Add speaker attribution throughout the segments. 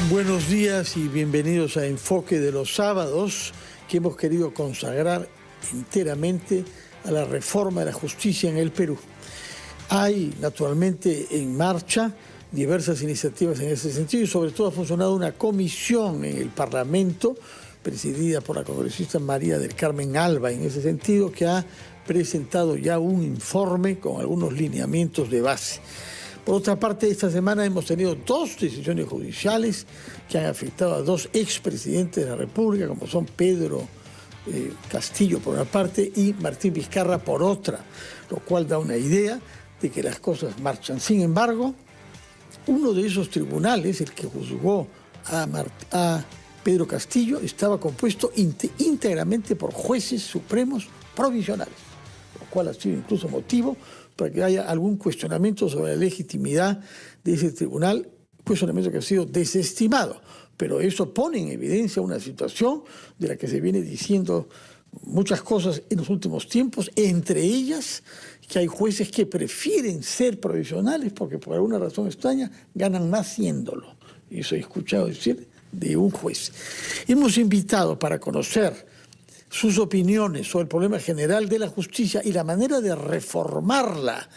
Speaker 1: Buenos días y bienvenidos a Enfoque de los Sábados, que hemos querido consagrar enteramente a la reforma de la justicia en el Perú. Hay naturalmente en marcha diversas iniciativas en ese sentido y sobre todo ha funcionado una comisión en el Parlamento presidida por la congresista María del Carmen Alba en ese sentido, que ha presentado ya un informe con algunos lineamientos de base. Por otra parte, esta semana hemos tenido dos decisiones judiciales que han afectado a dos expresidentes de la República, como son Pedro Castillo por una parte y Martín Vizcarra por otra, lo cual da una idea de que las cosas marchan. Sin embargo, uno de esos tribunales, el que juzgó a Pedro Castillo, estaba compuesto íntegramente por jueces supremos provisionales, lo cual ha sido incluso motivo para que haya algún cuestionamiento sobre la legitimidad de ese tribunal, cuestionamiento que ha sido desestimado. Pero eso pone en evidencia una situación de la que se viene diciendo muchas cosas en los últimos tiempos, entre ellas que hay jueces que prefieren ser provisionales porque por alguna razón extraña ganan más siéndolo. Eso he escuchado decir de un juez. Hemos invitado para conocer sus opiniones sobre el problema general de la justicia y la manera de reformarla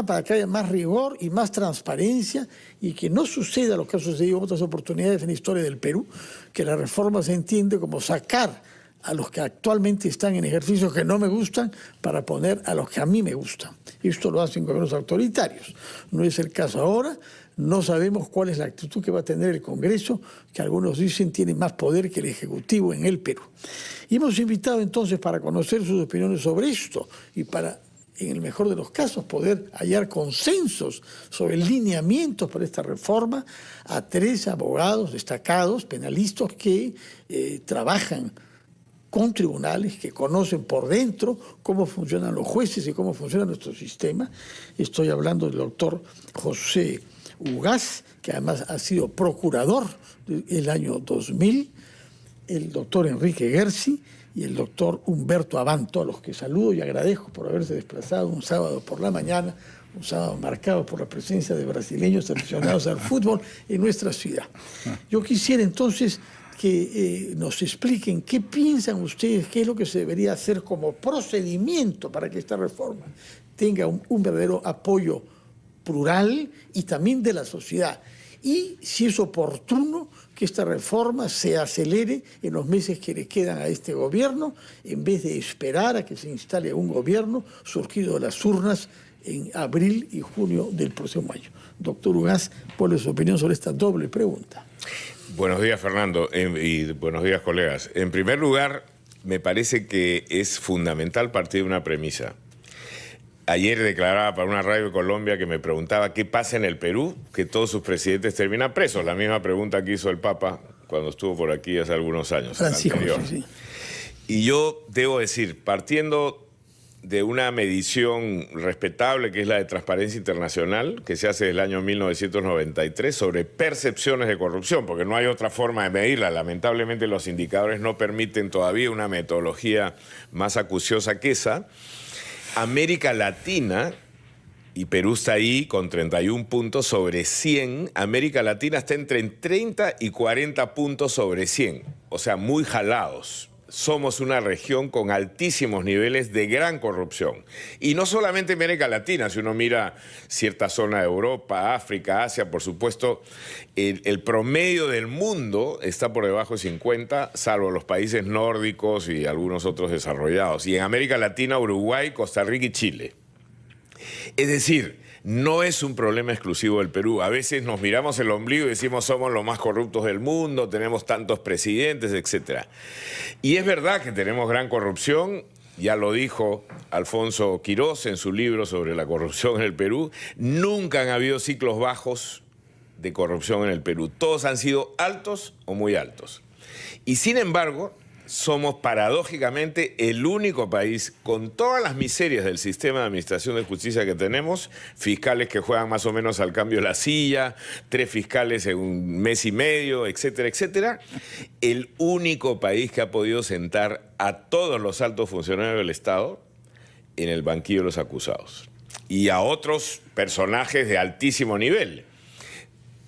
Speaker 1: para que haya más rigor y más transparencia y que no suceda lo que ha sucedido en otras oportunidades en la historia del Perú, que la reforma se entiende como sacar a los que actualmente están en ejercicio que no me gustan para poner a los que a mí me gustan. Esto lo hacen gobiernos autoritarios. No es el caso ahora. No sabemos cuál es la actitud que va a tener el Congreso, que algunos dicen tiene más poder que el Ejecutivo en el Perú. Y hemos invitado entonces para conocer sus opiniones sobre esto y para, en el mejor de los casos, poder hallar consensos sobre lineamientos para esta reforma a tres abogados destacados, penalistas, que trabajan con tribunales, que conocen por dentro cómo funcionan los jueces y cómo funciona nuestro sistema. Estoy hablando del doctor José Ugaz, que además ha sido procurador del año 2000, el doctor Enrique Gersi y el doctor Humberto Abanto, a los que saludo y agradezco por haberse desplazado un sábado por la mañana, un sábado marcado por la presencia de brasileños aficionados al fútbol en nuestra ciudad. Yo quisiera entonces que nos expliquen qué piensan ustedes, qué es lo que se debería hacer como procedimiento para que esta reforma tenga un verdadero apoyo plural y también de la sociedad. Y si es oportuno que esta reforma se acelere en los meses que le quedan a este gobierno, en vez de esperar a que se instale un gobierno surgido de las urnas en abril y junio del próximo año. Doctor Ugaz, ¿cuál es su opinión sobre esta doble pregunta?
Speaker 2: Buenos días, Fernando, y buenos días, colegas. En primer lugar, me parece que es fundamental partir de una premisa. Ayer declaraba para una radio de Colombia que me preguntaba qué pasa en el Perú, que todos sus presidentes terminan presos. La misma pregunta que hizo el Papa cuando estuvo por aquí hace algunos años.
Speaker 1: Francisco, sí.
Speaker 2: Y yo debo decir, partiendo de una medición respetable, que es la de Transparencia Internacional, que se hace desde el año 1993, sobre percepciones de corrupción, porque no hay otra forma de medirla. Lamentablemente los indicadores no permiten todavía una metodología más acuciosa que esa. América Latina, y Perú está ahí con 31 puntos sobre 100, América Latina está entre 30 y 40 puntos sobre 100, o sea, muy jalados. Somos una región con altísimos niveles de gran corrupción. Y no solamente en América Latina, si uno mira cierta zona de Europa, África, Asia, por supuesto, el promedio del mundo está por debajo de 50, salvo los países nórdicos y algunos otros desarrollados. Y en América Latina, Uruguay, Costa Rica y Chile. Es decir, no es un problema exclusivo del Perú. A veces nos miramos el ombligo y decimos somos los más corruptos del mundo, tenemos tantos presidentes, etc. Y es verdad que tenemos gran corrupción, ya lo dijo Alfonso Quirós en su libro sobre la corrupción en el Perú. Nunca han habido ciclos bajos de corrupción en el Perú. Todos han sido altos o muy altos. Y sin embargo, somos paradójicamente el único país con todas las miserias del sistema de administración de justicia que tenemos, fiscales que juegan más o menos al cambio de la silla, 3 fiscales en un mes y medio, etcétera, etcétera. El único país que ha podido sentar a todos los altos funcionarios del Estado en el banquillo de los acusados y a otros personajes de altísimo nivel.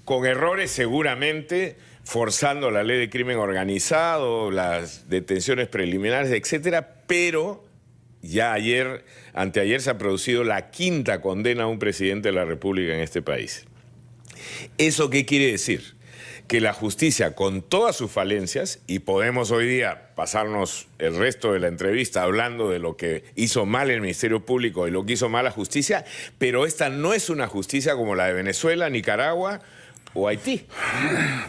Speaker 2: con errores seguramente, forzando la ley de crimen organizado, las detenciones preliminares, etcétera, pero ya anteayer se ha producido la 5ª condena a un presidente de la República en este país. ¿Eso qué quiere decir? Que la justicia, con todas sus falencias, y podemos hoy día pasarnos el resto de la entrevista hablando de lo que hizo mal el Ministerio Público y lo que hizo mal la justicia, pero esta no es una justicia como la de Venezuela, Nicaragua o Haití,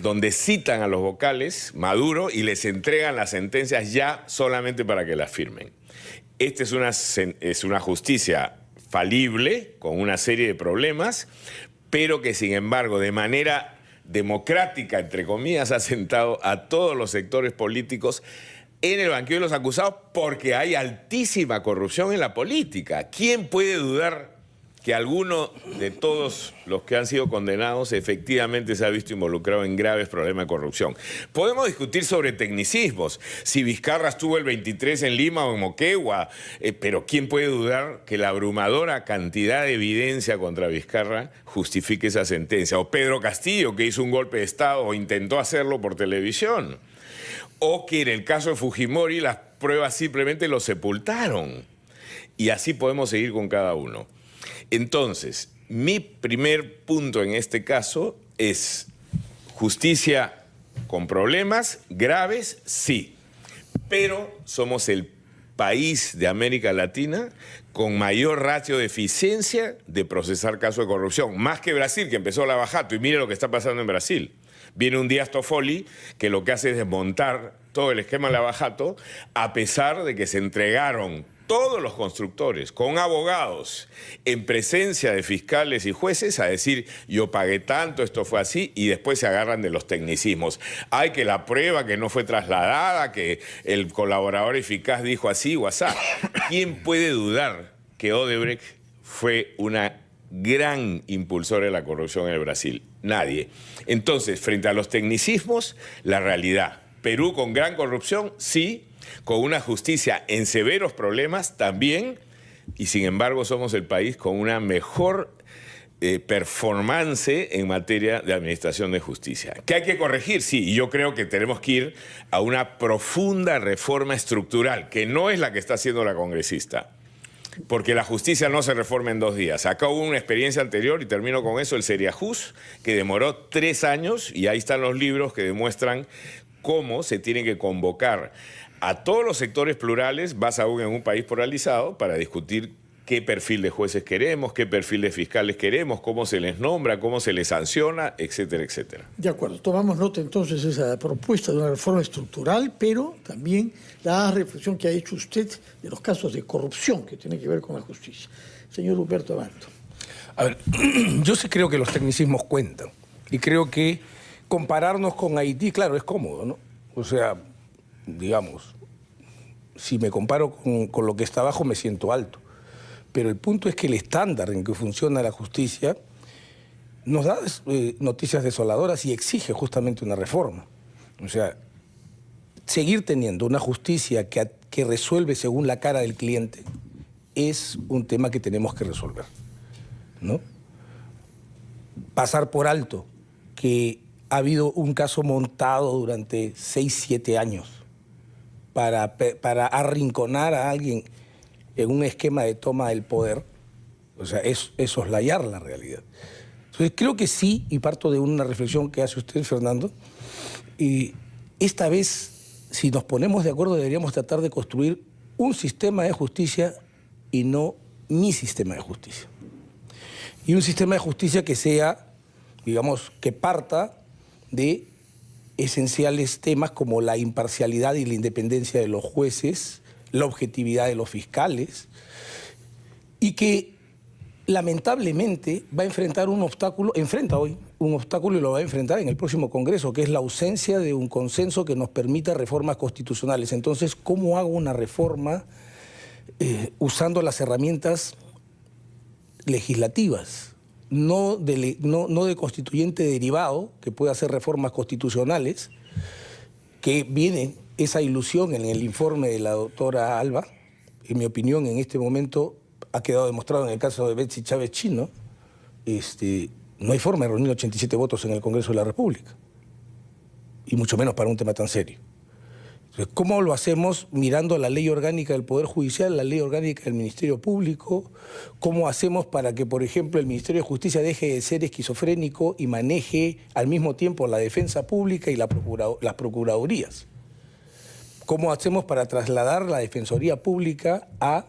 Speaker 2: donde citan a los vocales Maduro y les entregan las sentencias ya solamente para que las firmen. Esta es una justicia falible, con una serie de problemas, pero que sin embargo de manera democrática, entre comillas, ha sentado a todos los sectores políticos en el banquillo de los acusados porque hay altísima corrupción en la política. ¿Quién puede dudar que alguno de todos los que han sido condenados efectivamente se ha visto involucrado en graves problemas de corrupción? Podemos discutir sobre tecnicismos, si Vizcarra estuvo el 23 en Lima o en Moquegua, pero ¿quién puede dudar que la abrumadora cantidad de evidencia contra Vizcarra justifique esa sentencia? O Pedro Castillo, que hizo un golpe de Estado o intentó hacerlo por televisión. O que en el caso de Fujimori las pruebas simplemente lo sepultaron. Y así podemos seguir con cada uno. Entonces, mi primer punto en este caso es justicia con problemas graves, sí, pero somos el país de América Latina con mayor ratio de eficiencia de procesar casos de corrupción, más que Brasil, que empezó la bajato, y mire lo que está pasando en Brasil. Viene un Díaz Toffoli que lo que hace es desmontar todo el esquema de la bajato, a pesar de que se entregaron todos los constructores, con abogados, en presencia de fiscales y jueces, a decir, yo pagué tanto, esto fue así, y después se agarran de los tecnicismos. Hay que la prueba que no fue trasladada, que el colaborador eficaz dijo así o asá. ¿Quién puede dudar que Odebrecht fue una gran impulsora de la corrupción en el Brasil? Nadie. Entonces, frente a los tecnicismos, la realidad. Perú con gran corrupción, sí. Con una justicia en severos problemas también, y sin embargo somos el país con una mejor performance en materia de administración de justicia. ¿Qué hay que corregir? Sí, y yo creo que tenemos que ir a una profunda reforma estructural, que no es la que está haciendo la congresista, porque la justicia no se reforma en 2 días. Acá hubo una experiencia anterior, y termino con eso, el Seriajus, que demoró 3 años, y ahí están los libros que demuestran cómo se tiene que convocar a todos los sectores plurales, más aún en un país polarizado, para discutir qué perfil de jueces queremos, qué perfil de fiscales queremos, cómo se les nombra, cómo se les sanciona, etcétera, etcétera.
Speaker 1: De acuerdo, tomamos nota entonces de esa propuesta de una reforma estructural, pero también la reflexión que ha hecho usted de los casos de corrupción que tienen que ver con la justicia. Señor Humberto Amato.
Speaker 3: A ver, yo sí creo que los tecnicismos cuentan, y creo que compararnos con Haití, claro, es cómodo, ¿no? O sea, digamos, si me comparo con lo que está abajo me siento alto. Pero el punto es que el estándar en que funciona la justicia nos da noticias desoladoras y exige justamente una reforma. O sea, seguir teniendo una justicia que resuelve según la cara del cliente es un tema que tenemos que resolver, ¿no? Pasar por alto que ha habido un caso montado durante 6, 7 años para arrinconar a alguien en un esquema de toma del poder, o sea, es soslayar la realidad. Entonces, creo que sí, y parto de una reflexión que hace usted, Fernando, y esta vez, si nos ponemos de acuerdo, deberíamos tratar de construir un sistema de justicia y no mi sistema de justicia. Y un sistema de justicia que sea, digamos, que parta de esenciales temas como la imparcialidad y la independencia de los jueces, la objetividad de los fiscales, y que lamentablemente va a enfrentar un obstáculo, enfrenta hoy un obstáculo y lo va a enfrentar en el próximo Congreso, que es la ausencia de un consenso que nos permita reformas constitucionales. Entonces, ¿cómo hago una reforma usando las herramientas legislativas? No de constituyente derivado, que puede hacer reformas constitucionales, que viene esa ilusión en el informe de la doctora Alba. En mi opinión, en este momento ha quedado demostrado en el caso de Betsy Chávez Chino, no hay forma de reunir 87 votos en el Congreso de la República, y mucho menos para un tema tan serio. Entonces, ¿cómo lo hacemos? Mirando la ley orgánica del Poder Judicial, la ley orgánica del Ministerio Público. ¿Cómo hacemos para que, por ejemplo, el Ministerio de Justicia deje de ser esquizofrénico y maneje al mismo tiempo la defensa pública y las procuradurías? ¿Cómo hacemos para trasladar la Defensoría Pública a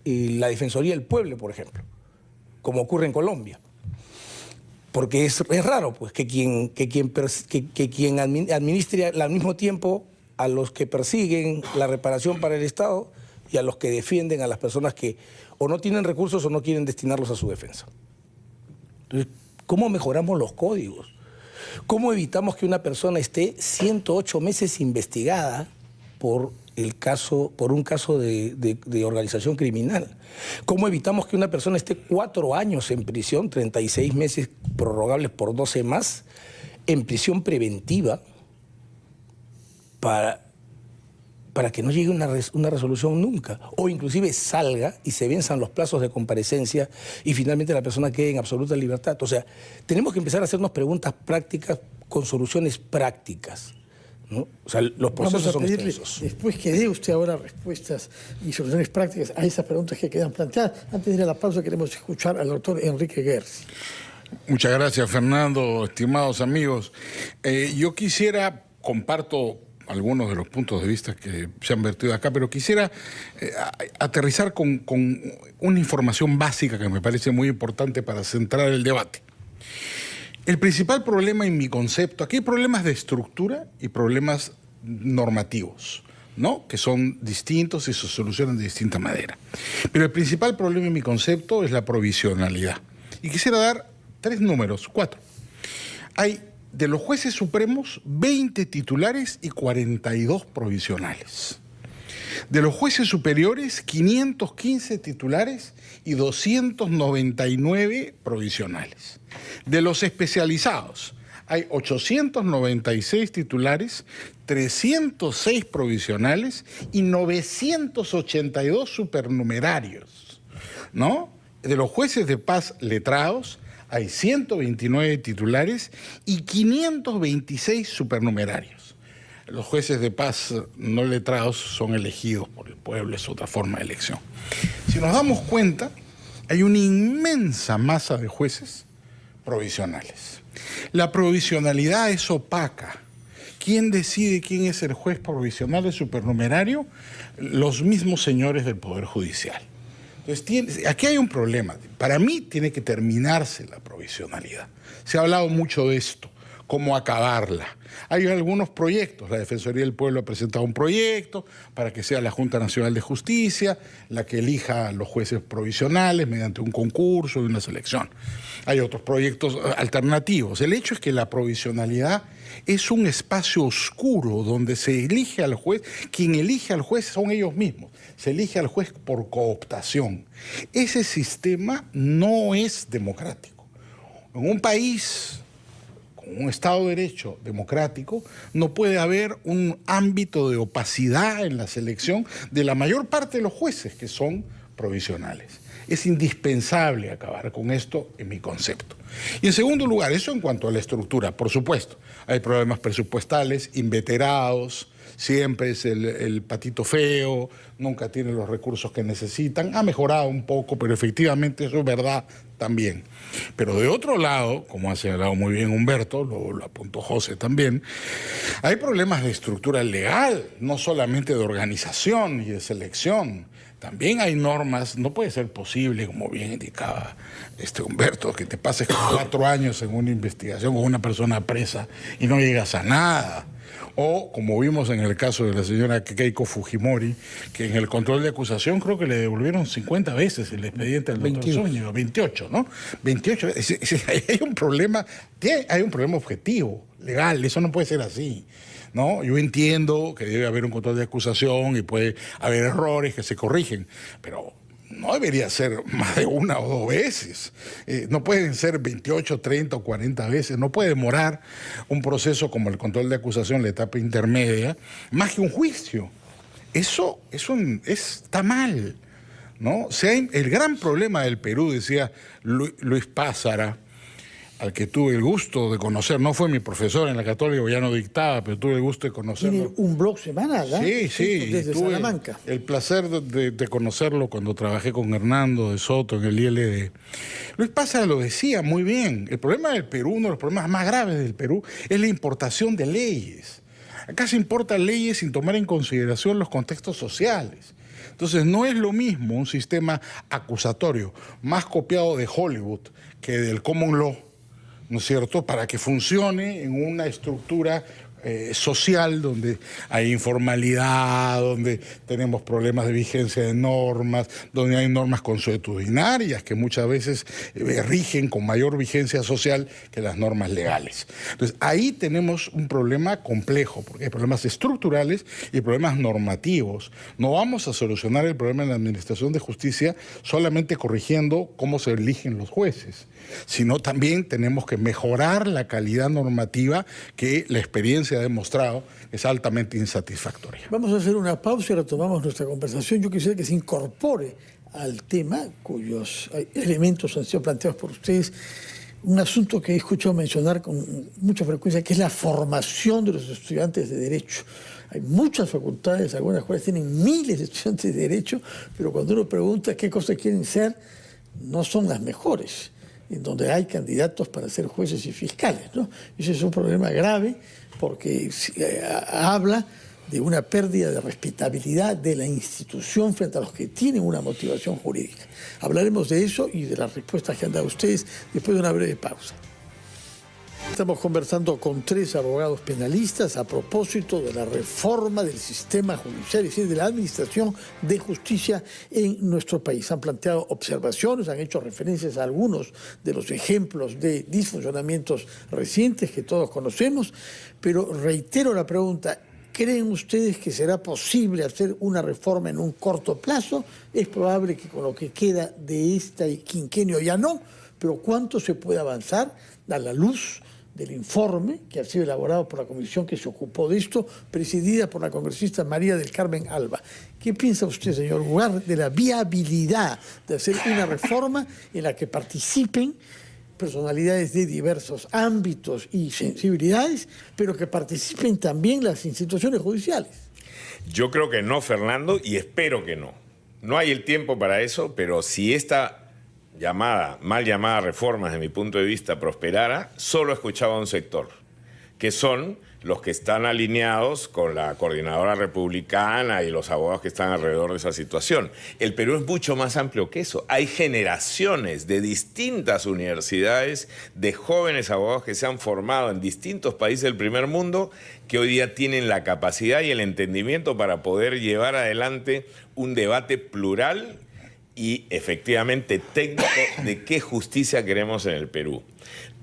Speaker 3: la Defensoría del Pueblo, por ejemplo, como ocurre en Colombia? Porque es raro pues, que quien administre al mismo tiempo a los que persiguen la reparación para el Estado y a los que defienden a las personas que o no tienen recursos o no quieren destinarlos a su defensa. Entonces, ¿cómo mejoramos los códigos? ¿Cómo evitamos que una persona esté 108 meses investigada por un caso de organización criminal? ¿Cómo evitamos que una persona esté 4 años en prisión, 36 meses prorrogables por 12 más, en prisión preventiva, para que no llegue una resolución nunca? O inclusive salga y se venzan los plazos de comparecencia y finalmente la persona quede en absoluta libertad. O sea, tenemos que empezar a hacernos preguntas prácticas con soluciones prácticas, ¿no? O sea, los procesos son extensos.
Speaker 1: Después que dé usted ahora respuestas y soluciones prácticas a esas preguntas que quedan planteadas, antes de ir a la pausa queremos escuchar al doctor Enrique Gersi.
Speaker 4: Muchas gracias, Fernando, estimados amigos. Yo comparto algunos de los puntos de vista que se han vertido acá, pero quisiera aterrizar con una información básica que me parece muy importante para centrar el debate. El principal problema en mi concepto, aquí hay problemas de estructura y problemas normativos, ¿no? Que son distintos y se solucionan de distinta manera. Pero el principal problema en mi concepto es la provisionalidad. Y quisiera dar 4. Hay de los jueces supremos 20 titulares y 42 provisionales. De los jueces superiores, 515 titulares y 299 provisionales. De los especializados, hay 896 titulares, 306 provisionales y 982 supernumerarios, ¿no? De los jueces de paz letrados, hay 129 titulares y 526 supernumerarios. Los jueces de paz no letrados son elegidos por el pueblo, es otra forma de elección. Si nos damos cuenta, hay una inmensa masa de jueces provisionales. La provisionalidad es opaca. ¿Quién decide quién es el juez provisional y supernumerario? Los mismos señores del Poder Judicial. Entonces, aquí hay un problema. Para mí tiene que terminarse la provisionalidad. Se ha hablado mucho de esto, cómo acabarla. Hay algunos proyectos. La Defensoría del Pueblo ha presentado un proyecto para que sea la Junta Nacional de Justicia la que elija a los jueces provisionales mediante un concurso y una selección. Hay otros proyectos alternativos. El hecho es que la provisionalidad es un espacio oscuro donde se elige al juez. Quien elige al juez son ellos mismos. Se elige al juez por cooptación. Ese sistema no es democrático. En un país con un Estado de Derecho democrático no puede haber un ámbito de opacidad en la selección de la mayor parte de los jueces que son provisionales. Es indispensable acabar con esto en mi concepto. Y en segundo lugar, eso en cuanto a la estructura, por supuesto. Hay problemas presupuestales, inveterados, siempre es el patito feo, nunca tiene los recursos que necesitan. Ha mejorado un poco, pero efectivamente eso es verdad también. Pero de otro lado, como ha señalado muy bien Humberto, lo apuntó José también, hay problemas de estructura legal, no solamente de organización y de selección. También hay normas, no puede ser posible, como bien indicaba Humberto, que te pases 4 años en una investigación con una persona presa y no llegas a nada. O, como vimos en el caso de la señora Keiko Fujimori, que en el control de acusación creo que le devolvieron 50 veces el expediente al doctor Zúñiga, 28, ¿no? 28. Hay un problema objetivo, legal, eso no puede ser así, ¿no? Yo entiendo que debe haber un control de acusación y puede haber errores que se corrigen, pero no debería ser más de 1 o 2 veces. No pueden ser 28, 30 o 40 veces. No puede demorar un proceso como el control de acusación, la etapa intermedia, más que un juicio. Eso está mal, ¿no? O sea, el gran problema del Perú, decía Luis Pázara, al que tuve el gusto de conocer, no fue mi profesor en la Católica, ya no dictaba, pero tuve el gusto de conocerlo.
Speaker 1: Tiene un blog semanal, ¿eh?
Speaker 4: Sí,
Speaker 1: Desde
Speaker 4: tuve
Speaker 1: Salamanca.
Speaker 4: el placer de conocerlo cuando trabajé con Hernando de Soto en el ILD. Luis Pázara lo decía muy bien, el problema del Perú, uno de los problemas más graves del Perú, es la importación de leyes. Acá se importan leyes sin tomar en consideración los contextos sociales. Entonces, no es lo mismo un sistema acusatorio más copiado de Hollywood que del common law, ¿no es cierto?, para que funcione en una estructura social donde hay informalidad, donde tenemos problemas de vigencia de normas, donde hay normas consuetudinarias que muchas veces rigen con mayor vigencia social que las normas legales. Entonces, ahí tenemos un problema complejo, porque hay problemas estructurales y problemas normativos. No vamos a solucionar el problema en la administración de justicia solamente corrigiendo cómo se eligen los jueces, sino también tenemos que mejorar la calidad normativa que la experiencia ha demostrado es altamente insatisfactoria.
Speaker 1: Vamos a hacer una pausa y retomamos nuestra conversación. Yo quisiera que se incorpore al tema cuyos elementos han sido planteados por ustedes, un asunto que he escuchado mencionar con mucha frecuencia, que es la formación de los estudiantes de Derecho. Hay muchas facultades, algunas cuales tienen miles de estudiantes de Derecho, pero cuando uno pregunta qué cosas quieren ser, no son las mejores, en donde hay candidatos para ser jueces y fiscales, ¿no? Ese es un problema grave porque habla de una pérdida de respetabilidad de la institución frente a los que tienen una motivación jurídica. Hablaremos de eso y de las respuestas que han dado ustedes después de una breve pausa. Estamos conversando con 3 abogados penalistas a propósito de la reforma del sistema judicial, es decir, de la administración de justicia en nuestro país. Han planteado observaciones, han hecho referencias a algunos de los ejemplos de disfuncionamientos recientes que todos conocemos, pero reitero la pregunta: ¿creen ustedes que será posible hacer una reforma en un corto plazo? Es probable que con lo que queda de este quinquenio ya no, pero ¿cuánto se puede avanzar a la luz del informe que ha sido elaborado por la comisión que se ocupó de esto, presidida por la congresista María del Carmen Alba? ¿Qué piensa usted, señor Ugarte, de la viabilidad de hacer una reforma en la que participen personalidades de diversos ámbitos y sensibilidades, pero que participen también las instituciones judiciales?
Speaker 2: Yo creo que no, Fernando, y espero que no. No hay el tiempo para eso, pero si esta mal llamada reforma, desde mi punto de vista, prosperara, solo escuchaba a un sector, que son los que están alineados con la coordinadora republicana y los abogados que están alrededor de esa situación. El Perú es mucho más amplio que eso. Hay generaciones de distintas universidades de jóvenes abogados que se han formado en distintos países del primer mundo, que hoy día tienen la capacidad y el entendimiento para poder llevar adelante un debate plural y efectivamente técnico de qué justicia queremos en el Perú.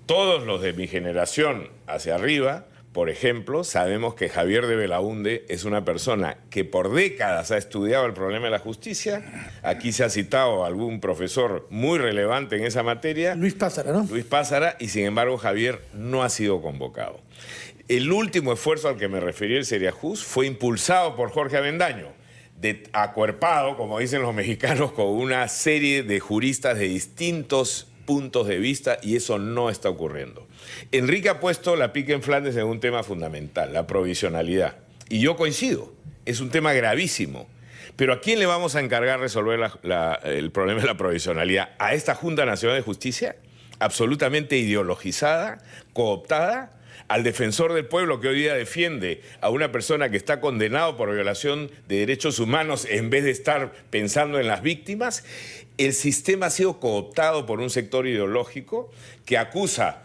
Speaker 2: Todos los de mi generación hacia arriba, por ejemplo, sabemos que Javier de Belaúnde es una persona que por décadas ha estudiado el problema de la justicia. Aquí se ha citado a algún profesor muy relevante en esa materia.
Speaker 1: Luis Pázara, ¿no?
Speaker 2: Luis Pázara, y sin embargo Javier no ha sido convocado. El último esfuerzo al que me referí, el Seriajus, fue impulsado por Jorge Avendaño, acuerpado, como dicen los mexicanos, con una serie de juristas de distintos puntos de vista, y eso no está ocurriendo. Enrique ha puesto la pica en Flandes en un tema fundamental, la provisionalidad. Y yo coincido, es un tema gravísimo. Pero ¿a quién le vamos a encargar resolver el problema de la provisionalidad? ¿A esta Junta Nacional de Justicia? Absolutamente ideologizada, cooptada. Al defensor del pueblo que hoy día defiende a una persona que está condenado por violación de derechos humanos en vez de estar pensando en las víctimas. El sistema ha sido cooptado por un sector ideológico que acusa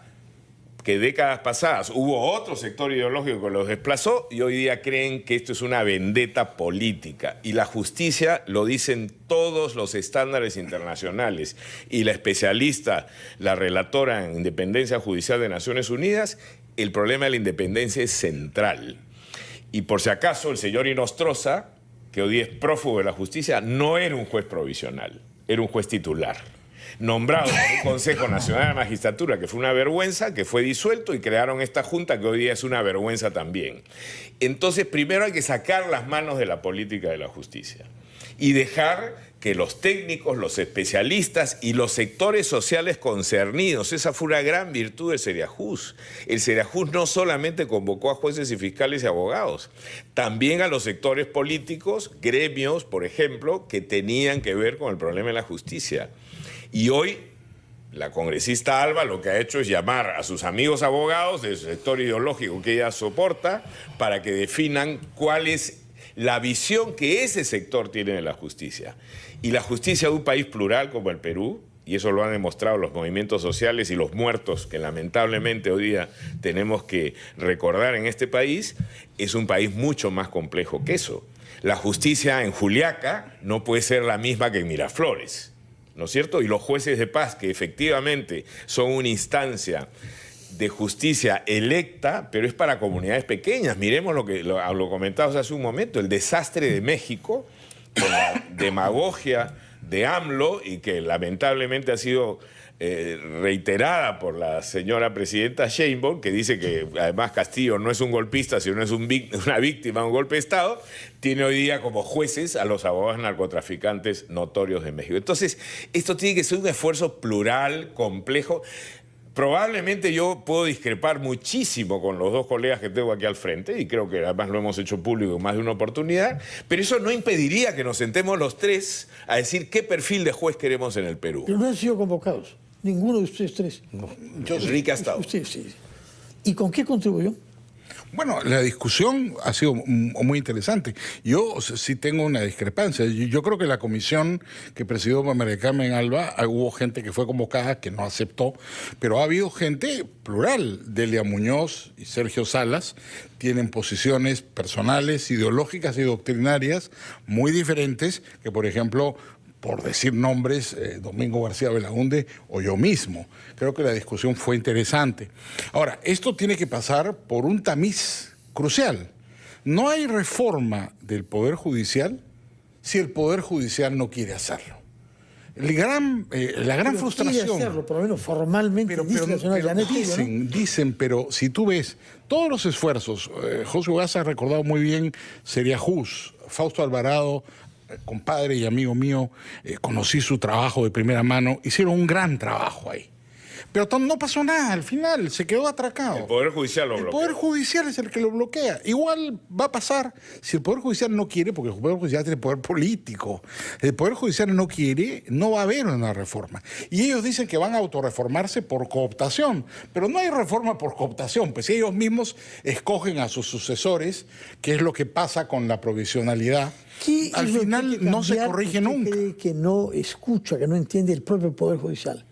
Speaker 2: que décadas pasadas hubo otro sector ideológico que los desplazó, y hoy día creen que esto es una vendetta política. Y la justicia, lo dicen todos los estándares internacionales, y la especialista, la relatora en independencia judicial de Naciones Unidas, el problema de la independencia es central. Y por si acaso, el señor Inostroza, que hoy día es prófugo de la justicia, no era un juez provisional, era un juez titular, nombrado por un Consejo Nacional de Magistratura, que fue una vergüenza, que fue disuelto, y crearon esta junta que hoy día es una vergüenza también. Entonces, primero hay que sacar las manos de la política de la justicia. y dejar que los técnicos, los especialistas y los sectores sociales concernidos, esa fue una gran virtud del Seriajús. El Seriajús no solamente convocó a jueces y fiscales y abogados, también a los sectores políticos, gremios, por ejemplo, que tenían que ver con el problema de la justicia. Y hoy la congresista Alba lo que ha hecho es llamar a sus amigos abogados del sector ideológico que ella soporta para que definan cuál es la visión que ese sector tiene de la justicia. Y la justicia de un país plural como el Perú, y eso lo han demostrado los movimientos sociales y los muertos que lamentablemente hoy día tenemos que recordar en este país, es un país mucho más complejo que eso. La justicia en Juliaca no puede ser la misma que en Miraflores, ¿no es cierto? Y los jueces de paz, que efectivamente son una instancia de justicia electa, pero es para comunidades pequeñas. Miremos lo comentamos hace un momento, el desastre de México, con la demagogia de AMLO y que lamentablemente ha sido reiterada por la señora presidenta Sheinbaum, que dice que además Castillo no es un golpista, sino es una víctima de un golpe de Estado, tiene hoy día como jueces a los abogados narcotraficantes notorios de México. Entonces, esto tiene que ser un esfuerzo plural, complejo. Probablemente yo puedo discrepar muchísimo con los dos colegas que tengo aquí al frente, y creo que además lo hemos hecho público en más de una oportunidad, pero eso no impediría que nos sentemos los tres a decir qué perfil de juez queremos en el Perú.
Speaker 1: Pero no han sido convocados, ninguno de ustedes tres.
Speaker 2: No. Enrique ha estado.
Speaker 1: Usted sí. ¿Y con qué contribuyó?
Speaker 4: Bueno, la discusión ha sido muy interesante. Yo sí tengo una discrepancia. Yo creo que la comisión que presidió María Carmen Alba, hubo gente que fue convocada que no aceptó, pero ha habido gente plural. Delia Muñoz y Sergio Salas tienen posiciones personales, ideológicas y doctrinarias muy diferentes que, por ejemplo, por decir nombres, Domingo García Belaúnde o yo mismo. Creo que la discusión fue interesante. Ahora, esto tiene que pasar por un tamiz crucial. No hay reforma del Poder Judicial si el Poder Judicial no quiere hacerlo. La gran frustración...
Speaker 1: Quiere hacerlo, por lo menos formalmente, dice la señora Janet Tello, ¿no?
Speaker 4: Dicen, pero si tú ves todos los esfuerzos, José Ugaz ha recordado muy bien Seriajús, Fausto Alvarado, compadre y amigo mío, conocí su trabajo de primera mano, hicieron un gran trabajo ahí. Pero no pasó nada, al final se quedó atracado.
Speaker 2: El Poder Judicial lo bloquea.
Speaker 4: El Poder Judicial es el que lo bloquea. Igual va a pasar si el Poder Judicial no quiere, porque el Poder Judicial tiene poder político. El Poder Judicial no quiere, no va a haber una reforma. Y ellos dicen que van a autorreformarse por cooptación. Pero no hay reforma por cooptación, pues ellos mismos escogen a sus sucesores, que es lo que pasa con la provisionalidad. Al final no se corrige nunca.
Speaker 1: ¿Cree que no escucha, que no entiende el propio Poder Judicial?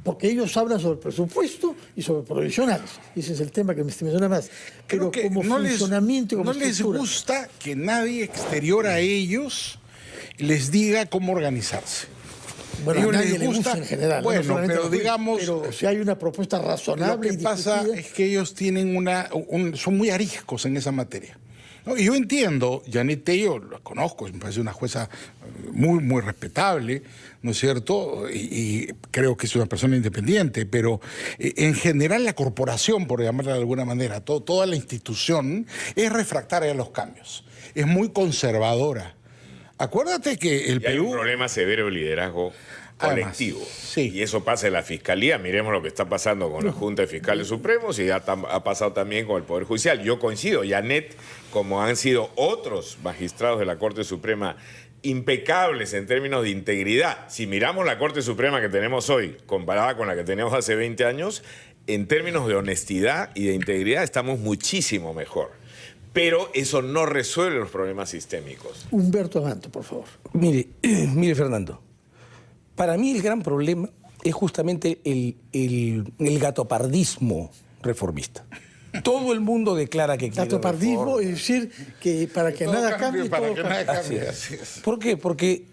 Speaker 1: Porque ellos hablan sobre presupuesto y sobre provisionales. Ese es el tema que me menciona más. Pero
Speaker 4: que
Speaker 1: como funcionamiento y como
Speaker 4: no les
Speaker 1: estructura.
Speaker 4: gusta que nadie exterior a ellos les diga cómo organizarse.
Speaker 1: Bueno,
Speaker 4: ellos
Speaker 1: a nadie le gusta en general.
Speaker 4: Bueno, pero digamos...
Speaker 1: Pero si hay una propuesta razonable...
Speaker 4: Lo que pasa es que ellos tienen son muy ariscos en esa materia. No, y yo entiendo, Janet Tello, la conozco, me parece una jueza muy, muy respetable, ¿no es cierto? Y creo que es una persona independiente, pero en general la corporación, por llamarla de alguna manera, toda la institución es refractaria a los cambios, es muy conservadora. Acuérdate que el Perú...
Speaker 2: Hay un problema severo de liderazgo colectivo.
Speaker 4: Además, sí.
Speaker 2: Y eso pasa en la Fiscalía. Miremos lo que está pasando con la Junta de Fiscales Supremos y ya ha pasado también con el Poder Judicial. Yo coincido, Janet, como han sido otros magistrados de la Corte Suprema, impecables en términos de integridad. Si miramos la Corte Suprema que tenemos hoy, comparada con la que teníamos hace 20 años, en términos de honestidad y de integridad estamos muchísimo mejor. Pero eso no resuelve los problemas sistémicos.
Speaker 1: Humberto Ganto, por favor.
Speaker 3: Mire, Fernando. Para mí el gran problema es justamente el gatopardismo reformista. Todo el mundo declara que quiere
Speaker 1: Gatopardismo es decir que para que nada cambie,
Speaker 4: para
Speaker 1: todo
Speaker 4: que
Speaker 1: cambie.
Speaker 4: nada cambie.
Speaker 3: Así es. ¿Por qué? Porque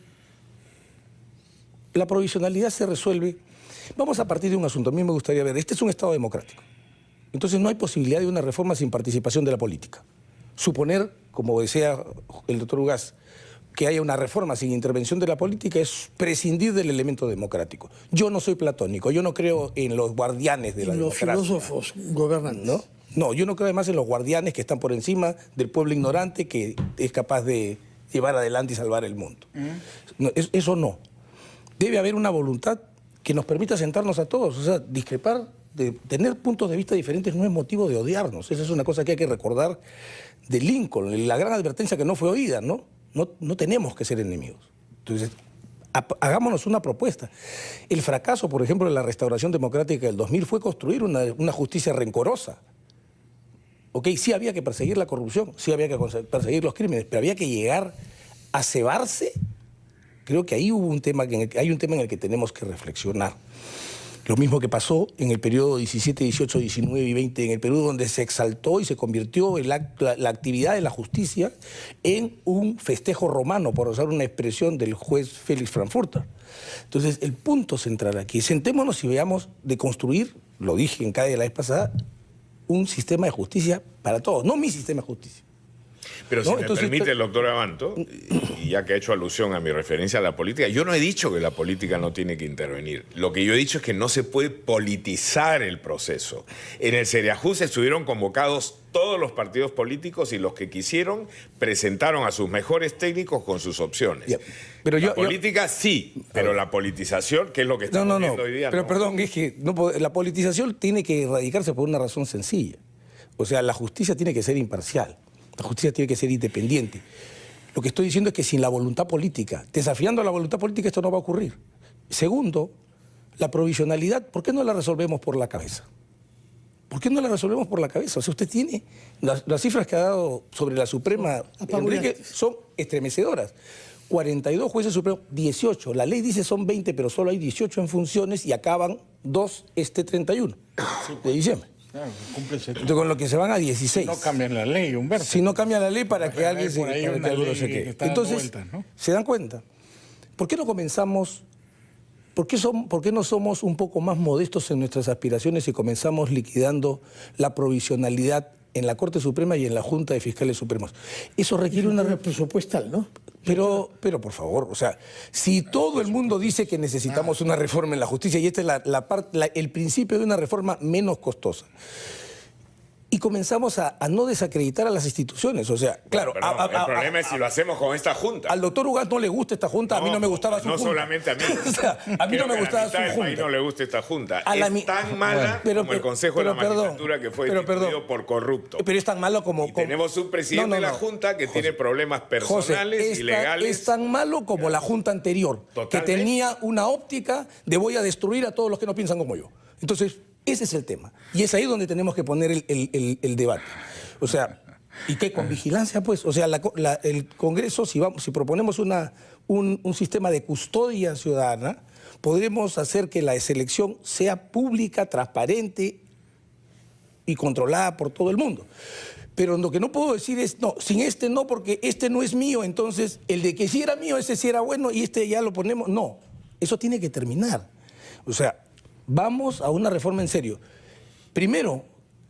Speaker 3: la provisionalidad se resuelve. Vamos a partir de un asunto. A mí me gustaría ver, este es un Estado democrático. Entonces no hay posibilidad de una reforma sin participación de la política. Suponer, como decía el doctor Ugaz, que haya una reforma sin intervención de la política es prescindir del elemento democrático. Yo no soy platónico, yo no creo en los guardianes de la democracia.
Speaker 1: Los filósofos gobernantes.
Speaker 3: No, yo no creo además en los guardianes que están por encima del pueblo ignorante que es capaz de llevar adelante y salvar el mundo. No, eso no. Debe haber una voluntad que nos permita sentarnos a todos. O sea, discrepar, de tener puntos de vista diferentes no es motivo de odiarnos. Esa es una cosa que hay que recordar de Lincoln, la gran advertencia que no fue oída, ¿no? No tenemos que ser enemigos. Entonces, hagámonos una propuesta. El fracaso, por ejemplo, de la restauración democrática del 2000 fue construir una justicia rencorosa. Ok, sí había que perseguir la corrupción, sí había que perseguir los crímenes, pero había que llegar a cebarse. Creo que ahí hubo un tema hay un tema en el que tenemos que reflexionar. Lo mismo que pasó en el periodo 17, 18, 19 y 20 en el Perú, donde se exaltó y se convirtió la actividad de la justicia en un festejo romano, por usar una expresión del juez Félix Frankfurter. Entonces, el punto central aquí, sentémonos y veamos de construir, lo dije en CADE la vez pasada, un sistema de justicia para todos, no mi sistema de justicia.
Speaker 2: Pero si
Speaker 3: ¿no?
Speaker 2: me
Speaker 3: Entonces,
Speaker 2: permite el doctor Abanto, y ya que ha hecho alusión a mi referencia a la política, yo no he dicho que la política no tiene que intervenir. Lo que yo he dicho es que no se puede politizar el proceso. En el Seriajuste estuvieron convocados todos los partidos políticos y los que quisieron presentaron a sus mejores técnicos con sus opciones.
Speaker 3: Ya, pero
Speaker 2: la política sí, pero la politización, que es lo que estamos viendo hoy día,
Speaker 3: pero
Speaker 2: no.
Speaker 3: perdón, es que la politización tiene que erradicarse por una razón sencilla. O sea, la justicia tiene que ser imparcial. La justicia tiene que ser independiente. Lo que estoy diciendo es que sin la voluntad política, desafiando a la voluntad política, esto no va a ocurrir. Segundo, la provisionalidad, ¿por qué no la resolvemos por la cabeza? ¿Por qué no la resolvemos por la cabeza? O sea, usted tiene... Las cifras que ha dado sobre la Suprema, Enrique, son estremecedoras. 42 jueces supremos, 18. La ley dice son 20, pero solo hay 18 en funciones y acaban 2 este 31 de diciembre.
Speaker 4: Claro, cumple
Speaker 3: Entonces, con lo que se van a 16.
Speaker 4: No cambian la ley, Humberto.
Speaker 3: Si no cambian la ley para que alguien se
Speaker 4: quede.
Speaker 3: Entonces,
Speaker 4: vueltas, ¿no?
Speaker 3: ¿se dan cuenta? ¿Por qué no comenzamos, por qué no somos un poco más modestos en nuestras aspiraciones y comenzamos liquidando la provisionalidad en la Corte Suprema y en la Junta de Fiscales Supremos? Eso requiere una...
Speaker 1: presupuestal, ¿no?
Speaker 3: Pero por favor, o sea, si todo el mundo dice que necesitamos una reforma en la justicia, y este es el principio de una reforma menos costosa, y comenzamos a no desacreditar a las instituciones, o sea, claro...
Speaker 2: Pero el problema es si lo hacemos con esta Junta.
Speaker 3: Al doctor Ugaz no le gusta esta Junta, a mí no me gustaba su
Speaker 2: no
Speaker 3: Junta.
Speaker 2: No solamente a mí.
Speaker 3: O sea, a mí no me gustaba su
Speaker 2: Junta. A
Speaker 3: Junta.
Speaker 2: no le gusta esta Junta.
Speaker 3: Es
Speaker 2: tan mala como el Consejo de la Magistratura que fue destituido por corrupto.
Speaker 3: Pero es tan malo como...
Speaker 2: tenemos un presidente de la Junta que tiene problemas personales y legales.
Speaker 3: Es tan malo como la Junta anterior, que tenía una óptica de voy a destruir a todos los que no piensan como yo. Entonces... ese es el tema. Y es ahí donde tenemos que poner el debate. O sea, ¿y qué? Con vigilancia, pues. O sea, el Congreso, si proponemos un sistema de custodia ciudadana, podremos hacer que la selección sea pública, transparente y controlada por todo el mundo. Pero lo que no puedo decir es, no, sin este no, porque este no es mío, entonces el de que sí era mío, ese sí era bueno y este ya lo ponemos. No, eso tiene que terminar. O sea, vamos a una reforma en serio. Primero,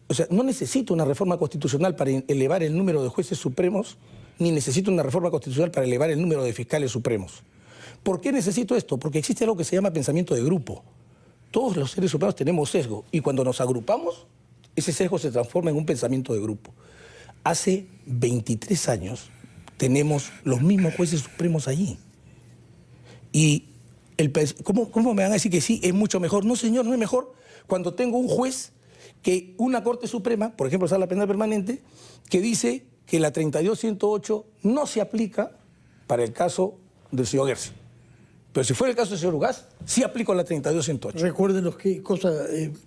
Speaker 3: o sea, no necesito una reforma constitucional para elevar el número de jueces supremos, ni necesito una reforma constitucional para elevar el número de fiscales supremos. ¿Por qué necesito esto? Porque existe algo que se llama pensamiento de grupo. Todos los seres humanos tenemos sesgo y cuando nos agrupamos, ese sesgo se transforma en un pensamiento de grupo. Hace 23 años tenemos los mismos jueces supremos allí. Y ¿cómo me van a decir que sí, es mucho mejor? No, señor, no es mejor cuando tengo un juez que una Corte Suprema, por ejemplo, Sala Penal Permanente, que dice que la 32.108 no se aplica para el caso del señor Gersi. Pero si fuera el caso del señor Ugaz, sí aplico la 32.108.
Speaker 1: Recuérdenos qué cosa...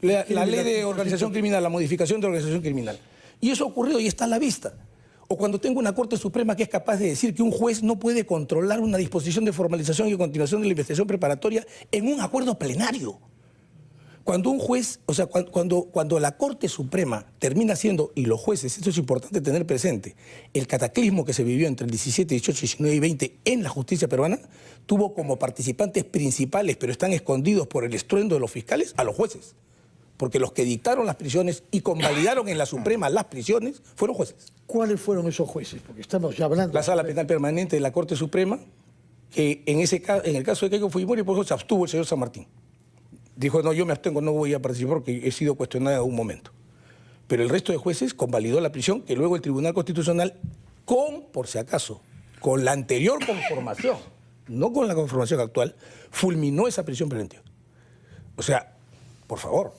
Speaker 3: la ley de organización criminal, la modificación de organización criminal. Y eso ha ocurrido y está a la vista. O cuando tengo una Corte Suprema que es capaz de decir que un juez no puede controlar una disposición de formalización y continuación de la investigación preparatoria en un acuerdo plenario. Cuando un juez, o sea, cuando la Corte Suprema termina siendo, y los jueces, esto es importante tener presente, el cataclismo que se vivió entre el 17, 18, 19 y 20 en la justicia peruana, tuvo como participantes principales, pero están escondidos por el estruendo de los fiscales, a los jueces. Porque los que dictaron las prisiones y convalidaron en la Suprema las prisiones fueron jueces.
Speaker 1: ¿Cuáles fueron esos jueces? Porque estamos ya hablando...
Speaker 3: La Sala Penal Permanente de la Corte Suprema, que en el caso de Keiko Fujimori, por ejemplo, se abstuvo el señor San Martín. Dijo, no, yo me abstengo, no voy a participar porque he sido cuestionado en algún momento. Pero el resto de jueces convalidó la prisión, que luego el Tribunal Constitucional, por si acaso, con la anterior conformación, no con la conformación actual, fulminó esa prisión preventiva. O sea, por favor,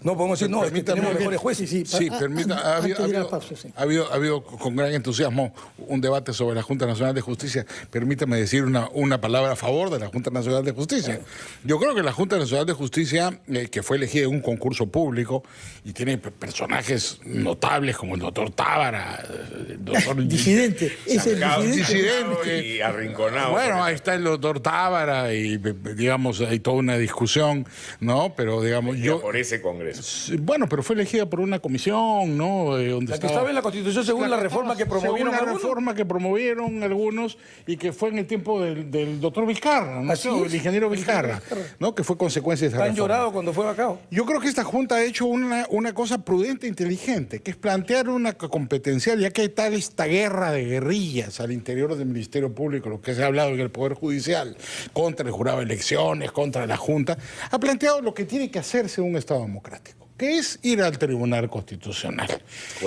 Speaker 3: no podemos decir, no, es que tenemos mejores jueces.
Speaker 4: Sí, permita, ha habido con gran entusiasmo un debate sobre la Junta Nacional de Justicia. Permítame decir una palabra a favor de la Junta Nacional de Justicia. Yo creo que la Junta Nacional de Justicia, que fue elegida en un concurso público y tiene personajes notables como el doctor Tábara, el doctor
Speaker 1: disidente, es el
Speaker 4: disidente
Speaker 2: y arrinconado.
Speaker 4: Bueno, ahí está el doctor Tábara y digamos hay toda una discusión, ¿no? Pero digamos
Speaker 2: por ese congreso.
Speaker 4: Bueno, pero fue elegida por una comisión, ¿no? Donde
Speaker 3: La que estaba en la Constitución según la reforma que promovieron
Speaker 4: algunos. La reforma que promovieron algunos y que fue en el tiempo del doctor Vizcarra, ¿no? El ingeniero Vizcarra, ¿no? Que fue consecuencia de esa reforma.
Speaker 3: Han llorado cuando fue a cabo.
Speaker 4: Yo creo que esta Junta ha hecho una cosa prudente e inteligente, que es plantear una competencial, ya que hay tal esta guerra de guerrillas al interior del Ministerio Público, lo que se ha hablado en el Poder Judicial, contra el jurado de elecciones, contra la Junta, ha planteado lo que tiene que hacerse en un Estado democrático, que es ir al Tribunal Constitucional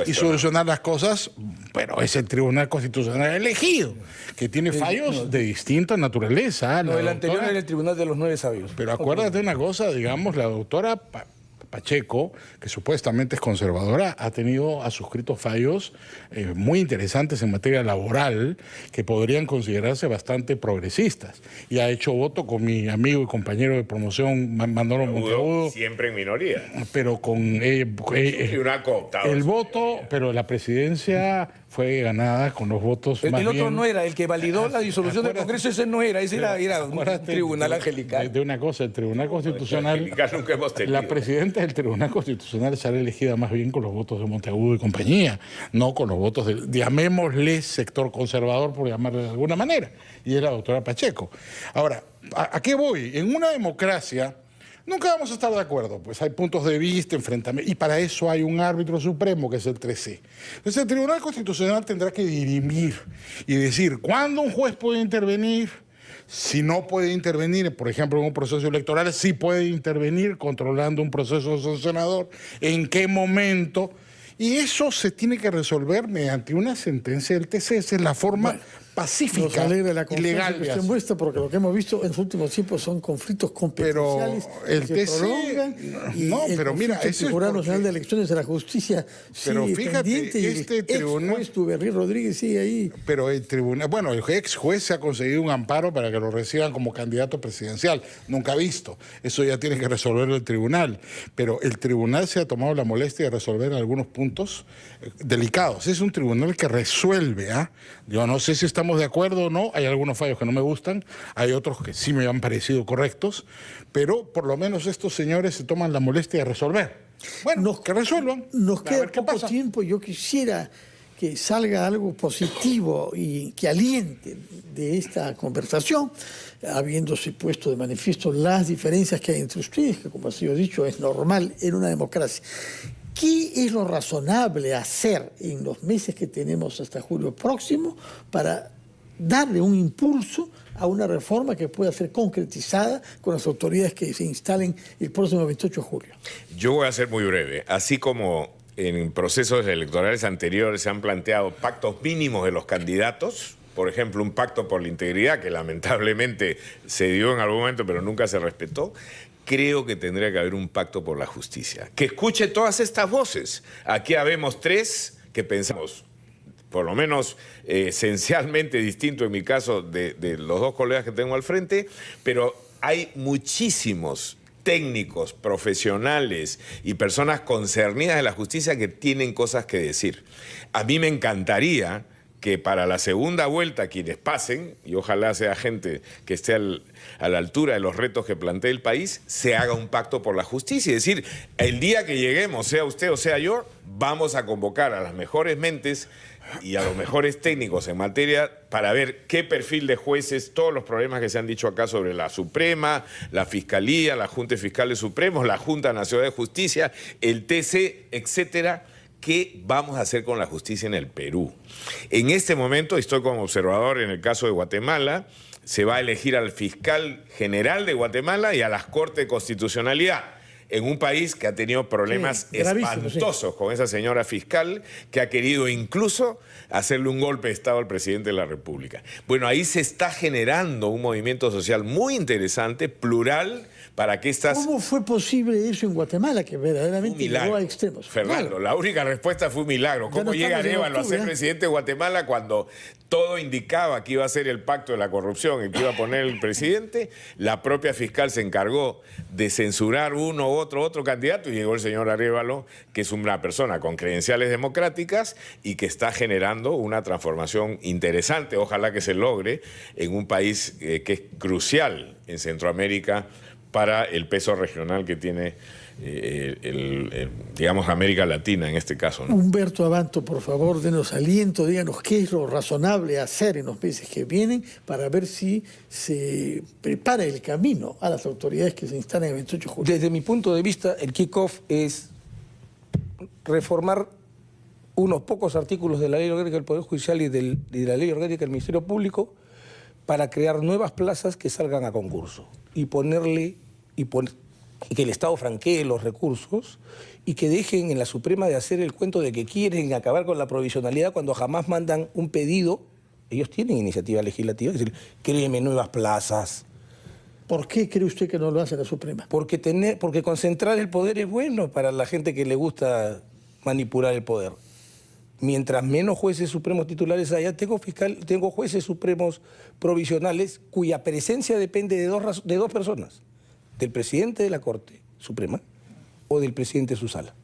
Speaker 4: y solucionar las cosas, pero es el Tribunal Constitucional elegido, que tiene fallos de distinta naturaleza.
Speaker 3: No, el anterior era el Tribunal de los 9 Sabios.
Speaker 4: Pero acuérdate una cosa, digamos, la doctora Pacheco, que supuestamente es conservadora, ha suscrito fallos muy interesantes en materia laboral que podrían considerarse bastante progresistas. Y ha hecho voto con mi amigo y compañero de promoción, Manolo Monteagudo.
Speaker 2: Siempre en minoría.
Speaker 4: Pero con el voto, pero la presidencia fue ganada con los votos más
Speaker 3: El otro
Speaker 4: bien.
Speaker 3: No era, el que validó la disolución del Congreso, ese no era, ese era un tribunal angelical.
Speaker 4: De una cosa, el Tribunal Constitucional,
Speaker 2: Nunca hemos tenido.
Speaker 4: la presidenta del Tribunal Constitucional será elegida más bien con los votos de Monteagudo y compañía, no con los votos del, llamémosle, sector conservador, por llamarle de alguna manera, y es la doctora Pacheco. Ahora, ¿a qué voy? En una democracia nunca vamos a estar de acuerdo, pues hay puntos de vista, enfrentamientos, y para eso hay un árbitro supremo que es el 13. Entonces el Tribunal Constitucional tendrá que dirimir y decir cuándo un juez puede intervenir, si no puede intervenir, por ejemplo, en un proceso electoral, si puede intervenir controlando un proceso sancionador, en qué momento, y eso se tiene que resolver mediante una sentencia del TC. Esa es la forma pacífica
Speaker 1: nos alegra la
Speaker 4: y legal
Speaker 1: confianza que usted muestra, porque lo que hemos visto en los últimos tiempos son conflictos competenciales
Speaker 4: pero el
Speaker 1: que
Speaker 4: TC,
Speaker 1: se prolongan.
Speaker 4: No, pero mira,
Speaker 1: el Jurado Nacional de Elecciones de la Justicia
Speaker 4: pero
Speaker 1: sigue
Speaker 4: fíjate,
Speaker 1: pendiente, y
Speaker 4: este
Speaker 1: el
Speaker 4: tribunal,
Speaker 1: ex juez Duvergé Rodríguez sigue ahí.
Speaker 4: Pero el tribunal, bueno, el ex juez se ha conseguido un amparo para que lo reciban como candidato presidencial. Nunca visto. Eso ya tiene que resolverlo el tribunal. Pero el tribunal se ha tomado la molestia de resolver algunos puntos delicados. Es un tribunal que resuelve, ¿ah? Yo no sé si estamos de acuerdo o no. Hay algunos fallos que no me gustan, hay otros que sí me han parecido correctos, pero por lo menos estos señores se toman la molestia de resolver. Bueno, que resuelvan.
Speaker 1: Nos queda poco tiempo. Yo quisiera que salga algo positivo y que aliente de esta conversación, habiéndose puesto de manifiesto las diferencias que hay entre ustedes, que como ha sido dicho es normal en una democracia. ¿Qué es lo razonable hacer en los meses que tenemos hasta julio próximo para darle un impulso a una reforma que pueda ser concretizada con las autoridades que se instalen el próximo 28 de julio?
Speaker 2: Yo voy a ser muy breve. Así como en procesos electorales anteriores se han planteado pactos mínimos de los candidatos, por ejemplo, un pacto por la integridad que lamentablemente se dio en algún momento pero nunca se respetó, creo que tendría que haber un pacto por la justicia. Que escuche todas estas voces. Aquí habemos tres que pensamos, por lo menos esencialmente distinto en mi caso de los dos colegas que tengo al frente, pero hay muchísimos técnicos, profesionales y personas concernidas de la justicia que tienen cosas que decir. A mí me encantaría que para la segunda vuelta quienes pasen, y ojalá sea gente que esté a la altura de los retos que plantea el país, se haga un pacto por la justicia. Es decir, el día que lleguemos, sea usted o sea yo, vamos a convocar a las mejores mentes y a los mejores técnicos en materia para ver qué perfil de jueces, todos los problemas que se han dicho acá sobre la Suprema, la Fiscalía, la Junta de Fiscales Supremos, la Junta Nacional de Justicia, el TC, etcétera. ¿Qué vamos a hacer con la justicia en el Perú? En este momento, estoy como observador en el caso de Guatemala, se va a elegir al fiscal general de Guatemala y a las Cortes de Constitucionalidad. en un país que ha tenido problemas
Speaker 1: Sí, gravísimo,
Speaker 2: espantosos con esa señora fiscal que ha querido incluso hacerle un golpe de Estado al presidente de la República. Bueno, ahí se está generando un movimiento social muy interesante, plural, para que estas...
Speaker 1: ¿Cómo fue posible eso en Guatemala, que verdaderamente llegó a extremos?
Speaker 2: Fernando,
Speaker 1: Claro.
Speaker 2: la única respuesta fue un milagro.
Speaker 1: Ya
Speaker 2: ¿Cómo
Speaker 1: no
Speaker 2: llega
Speaker 1: estamos en
Speaker 2: Arévalo a ser
Speaker 1: octubre,
Speaker 2: presidente de Guatemala cuando todo indicaba que iba a ser el pacto de la corrupción y que iba a poner el presidente? La propia fiscal se encargó de censurar uno u otro candidato y llegó el señor Arévalo, que es una persona con credenciales democráticas y que está generando una transformación interesante. Ojalá que se logre en un país que es crucial en Centroamérica para el peso regional que tiene, digamos, América Latina en este caso, ¿no?
Speaker 1: Humberto Abanto, por favor, denos aliento, díganos qué es lo razonable hacer en los meses que vienen para ver si se prepara el camino a las autoridades que se instalan el 28 de julio.
Speaker 3: Desde mi punto de vista, el kick-off es reformar unos pocos artículos de la Ley Orgánica del Poder Judicial y de la Ley Orgánica del Ministerio Público para crear nuevas plazas que salgan a concurso y que el Estado franquee los recursos y que dejen en la Suprema de hacer el cuento de que quieren acabar con la provisionalidad cuando jamás mandan un pedido. Ellos tienen iniciativa legislativa, es decir, créeme nuevas plazas.
Speaker 1: ¿Por qué cree usted que no lo hace la Suprema?
Speaker 3: Porque concentrar el poder es bueno para la gente que le gusta manipular el poder. Mientras menos jueces supremos titulares haya, tengo jueces supremos provisionales cuya presencia depende de dos personas, del presidente de la Corte Suprema o del presidente de su sala.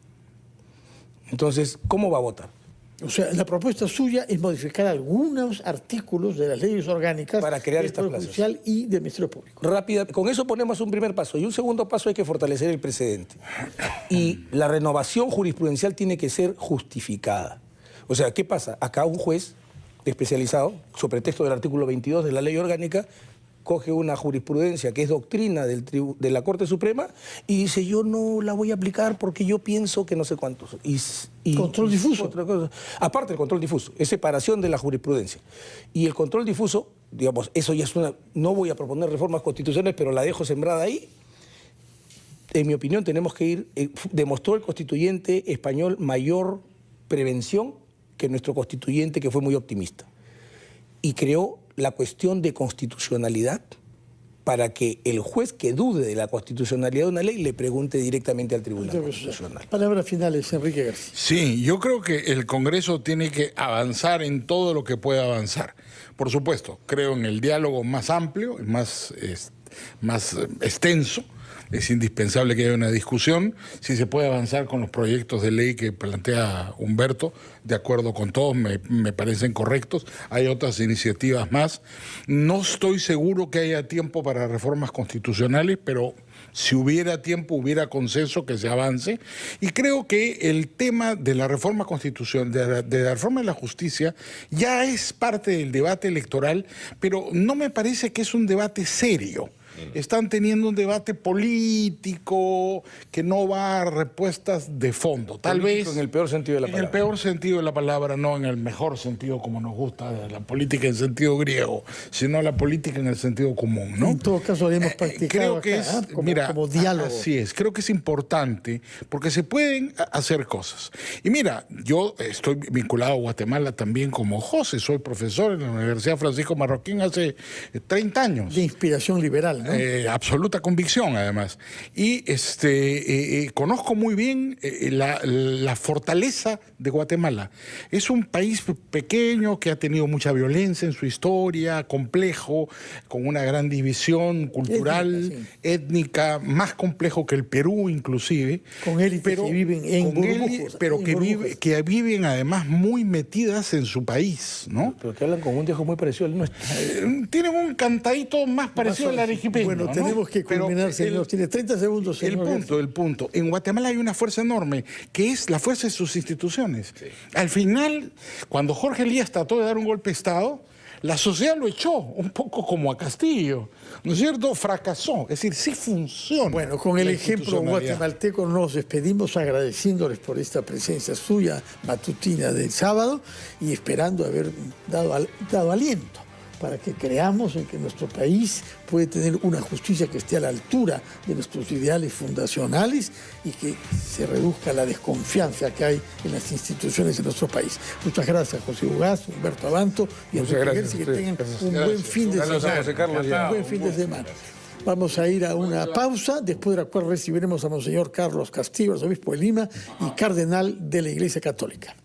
Speaker 3: Entonces, ¿cómo va a votar?
Speaker 1: O sea, la propuesta suya es modificar algunos artículos de las leyes orgánicas
Speaker 3: para crear
Speaker 1: del
Speaker 3: estas
Speaker 1: Poder
Speaker 3: plazas
Speaker 1: Judicial y del Ministerio Público.
Speaker 3: Con eso ponemos un primer paso. Y un segundo paso, hay que fortalecer el precedente. Y la renovación jurisprudencial tiene que ser justificada. O sea, ¿qué pasa? Acá un juez especializado, sobre pretexto del artículo 22 de la Ley Orgánica, coge una jurisprudencia que es doctrina de la Corte Suprema y dice, yo no la voy a aplicar porque yo pienso que no sé cuántos.
Speaker 1: Control difuso.
Speaker 3: Otra cosa. Aparte del control difuso, es separación de la jurisprudencia. Y el control difuso, digamos, eso ya es una... No voy a proponer reformas constitucionales, pero la dejo sembrada ahí. En mi opinión, tenemos que ir... demostró el constituyente español mayor prevención que nuestro constituyente, que fue muy optimista. Y creó la cuestión de constitucionalidad para que el juez que dude de la constitucionalidad de una ley le pregunte directamente al Tribunal Constitucional.
Speaker 1: Palabras finales, Enrique García.
Speaker 4: Sí, yo creo que el Congreso tiene que avanzar en todo lo que pueda avanzar. Por supuesto, creo en el diálogo más amplio, más extenso. Es indispensable que haya una discusión. Si se puede avanzar con los proyectos de ley que plantea Humberto, de acuerdo con todos, me parecen correctos. Hay otras iniciativas más. No estoy seguro que haya tiempo para reformas constitucionales, pero si hubiera tiempo, hubiera consenso que se avance. Y creo que el tema de la reforma constitucional, de la reforma de la justicia, ya es parte del debate electoral, pero no me parece que es un debate serio. Están teniendo un debate político que no va a respuestas de fondo. Tal vez
Speaker 3: en el peor sentido de la palabra.
Speaker 4: En el peor sentido de la palabra, no en el mejor sentido como nos gusta la política en sentido griego, sino la política en el sentido común, ¿no?
Speaker 1: En todo caso, lo hemos practicado
Speaker 4: creo que
Speaker 1: acá,
Speaker 4: es,
Speaker 1: como diálogo.
Speaker 4: Así es, creo que es importante porque se pueden hacer cosas. Y mira, yo estoy vinculado a Guatemala también como José, soy profesor en la Universidad Francisco Marroquín hace 30 años.
Speaker 1: De inspiración liberal, ¿no?
Speaker 4: Absoluta convicción, además. Y conozco muy bien la fortaleza de Guatemala. Es un país pequeño que ha tenido mucha violencia en su historia, complejo, con una gran división cultural, étnica, más complejo que el Perú, inclusive.
Speaker 1: Con élites que viven en burbujas.
Speaker 4: Pero que viven además muy metidas en su país, ¿no?
Speaker 3: Pero que hablan con un dejo muy parecido al nuestro.
Speaker 4: Tienen un cantadito más parecido al arequipeño.
Speaker 1: Bueno,
Speaker 4: ¿no?
Speaker 1: tenemos que culminar, señor. Tiene 30 segundos, señor.
Speaker 4: El punto. En Guatemala hay una fuerza enorme, que es la fuerza de sus instituciones. Sí. Al final, cuando Jorge Elías trató de dar un golpe de Estado, la sociedad lo echó, un poco como a Castillo, ¿no es cierto? Fracasó, es decir, sí funciona.
Speaker 1: Bueno, con el ejemplo guatemalteco nos despedimos agradeciéndoles por esta presencia suya matutina del sábado y esperando haber dado aliento para que creamos en que nuestro país puede tener una justicia que esté a la altura de nuestros ideales fundacionales y que se reduzca la desconfianza que hay en las instituciones de nuestro país. Muchas gracias, José Ugaz, Humberto Abanto y a
Speaker 3: gracias.
Speaker 1: que tengan un buen fin de semana. Un buen fin de semana. Vamos a ir a una pausa, después de la cual recibiremos a Monseñor Carlos Castillo, arzobispo de Lima y cardenal de la Iglesia Católica.